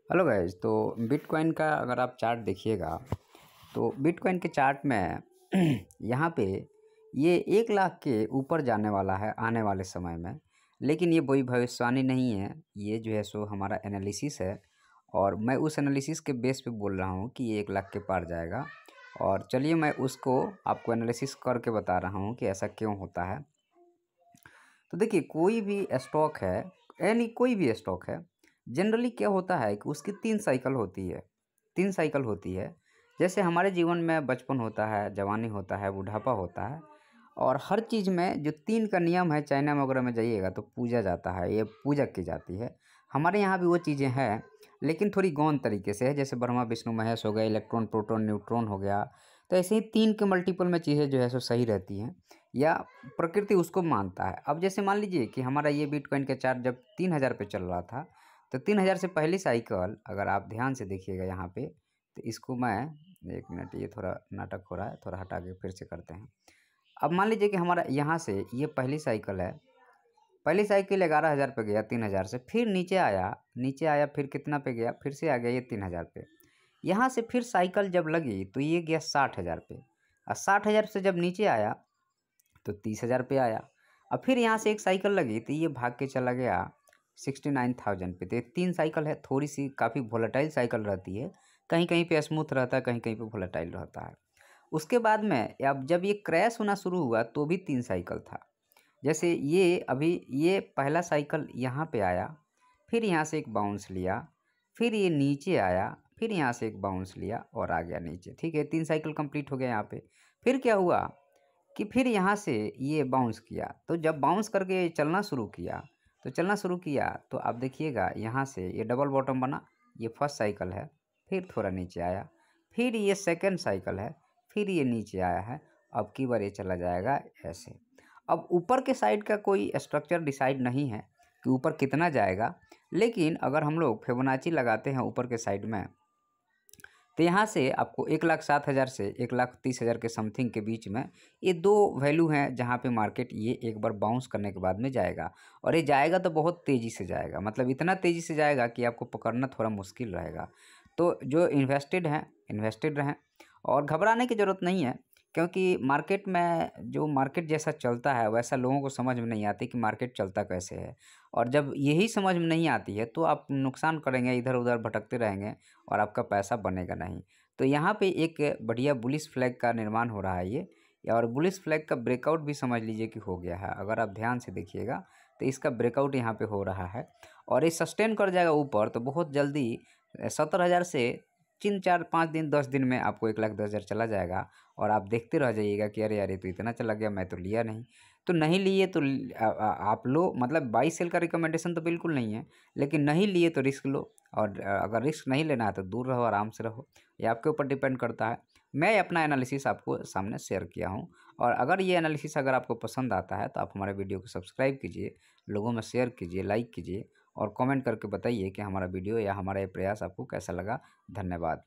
Hello guys. तो bitcoin का अगर आप चार्ट देखिएगा तो बिटकॉइन के चार्ट में यहाँ पे ये 1 लाख के ऊपर जाने वाला है आने वाले समय में। लेकिन ये कोई भविष्यवाणी नहीं है, ये जो है सो हमारा एनालिसिस है और मैं उस एनालिसिस के बेस पे बोल रहा हूँ कि ये 1 लाख के पार जाएगा। और चलिए मैं उसको आपको एनालिसिस करके बता रहा हूँ कि ऐसा क्यों होता है। तो देखिए, कोई भी स्टॉक है, यानी कोई भी स्टॉक है, जनरली क्या होता है कि उसकी 3 साइकिल होती है। 3 साइकिल होती है। जैसे हमारे जीवन में बचपन होता है, जवानी होता है, बुढ़ापा होता है। और हर चीज़ में जो 3 का नियम है, चाइना वगैरह में जाइएगा तो पूजा जाता है, ये पूजा की जाती है। हमारे यहाँ भी वो चीज़ें हैं, लेकिन थोड़ी गौण तरीके से है। जैसे ब्रह्मा विष्णु महेश हो गए, इलेक्ट्रॉन प्रोटॉन न्यूट्रॉन हो गया। तो ऐसे ही 3 के मल्टीपल में चीज़ें जो है सो सही रहती हैं, या प्रकृति उसको मानता है। अब जैसे मान लीजिए कि हमारा ये बिटकॉइन का चार्ट जब 3000 पे चल रहा था, तो 3000 से पहली साइकिल अगर आप ध्यान से देखिएगा यहाँ पे, तो इसको मैं 1 मिनट, ये थोड़ा नाटक हो रहा है, थोड़ा हटा के फिर से करते हैं। अब मान लीजिए कि हमारा यहाँ से ये पहली साइकिल है। पहली साइकिल 11,000 पे गया, 3000 से फिर नीचे आया, फिर कितना पे गया, फिर से आ गया ये 3000 पे। यहाँ से फिर साइकिल जब लगी तो ये गया 60,000 पे, और 60,000 से जब नीचे आया तो 30,000 पे आया। अब फिर यहाँ से एक साइकिल लगी तो ये भाग के चला गया 69,000 पे। तो ये 3 साइकिल है, थोड़ी सी काफ़ी वोलेटाइल साइकिल रहती है, कहीं कहीं पे स्मूथ रहता है, कहीं कहीं पे वोलेटाइल रहता है। उसके बाद में अब जब ये क्रैश होना शुरू हुआ तो भी 3 साइकिल था। जैसे ये अभी ये पहला साइकिल यहाँ पे आया, फिर यहाँ से एक बाउंस लिया, फिर ये नीचे आया, फिर यहाँ से एक बाउंस लिया और आ गया नीचे। ठीक है, 3 साइकिल कंप्लीट हो गया यहाँ पे। फिर क्या हुआ कि फिर यहाँ से ये बाउंस किया, तो जब बाउंस करके चलना शुरू किया तो आप देखिएगा यहाँ से ये डबल बॉटम बना, ये फर्स्ट साइकिल है। फिर थोड़ा नीचे आया, फिर ये सेकंड साइकिल है, फिर ये नीचे आया है। अब की बार ये चला जाएगा ऐसे। अब ऊपर के साइड का कोई स्ट्रक्चर डिसाइड नहीं है कि ऊपर कितना जाएगा, लेकिन अगर हम लोग फिबोनाची लगाते हैं ऊपर के साइड में, तो यहाँ से आपको 1,07,000 से 1,30,000 के समथिंग के बीच में ये दो वैल्यू हैं जहाँ पे मार्केट ये एक बार बाउंस करने के बाद में जाएगा। और ये जाएगा तो बहुत तेज़ी से जाएगा, मतलब इतना तेज़ी से जाएगा कि आपको पकड़ना थोड़ा मुश्किल रहेगा। तो जो इन्वेस्टेड हैं, इन्वेस्टेड रहें और घबराने की ज़रूरत नहीं है, क्योंकि मार्केट में जो मार्केट जैसा चलता है वैसा लोगों को समझ में नहीं आती कि मार्केट चलता कैसे है। और जब यही समझ में नहीं आती है तो आप नुकसान करेंगे, इधर उधर भटकते रहेंगे और आपका पैसा बनेगा नहीं। तो यहाँ पे एक बढ़िया बुलिश फ्लैग का निर्माण हो रहा है ये, और बुलिश फ्लैग का ब्रेकआउट भी समझ लीजिए कि हो गया है। अगर आप ध्यान से देखिएगा तो इसका ब्रेकआउट यहाँ पे हो रहा है और ये सस्टेन कर जाएगा ऊपर, तो बहुत जल्दी 70,000 से 3 4 5 दिन 10 दिन में आपको 1,10,000 चला जाएगा। और आप देखते रह जाइएगा कि अरे यार ये तो इतना चला गया, मैं तो लिया नहीं। तो नहीं लिए तो आप लो, मतलब बाई सेल का रिकमेंडेशन तो बिल्कुल नहीं है, लेकिन नहीं लिए तो रिस्क लो। और अगर रिस्क नहीं लेना है तो दूर रहो, आराम से रहो, ये आपके ऊपर डिपेंड करता है। मैं अपना एनालिसिस आपको सामने शेयर किया हूँ, और अगर ये एनालिसिस अगर आपको पसंद आता है तो आप हमारे वीडियो को सब्सक्राइब कीजिए, लोगों में शेयर कीजिए, लाइक कीजिए और कमेंट करके बताइए कि हमारा वीडियो या हमारा ये प्रयास आपको कैसा लगा। धन्यवाद।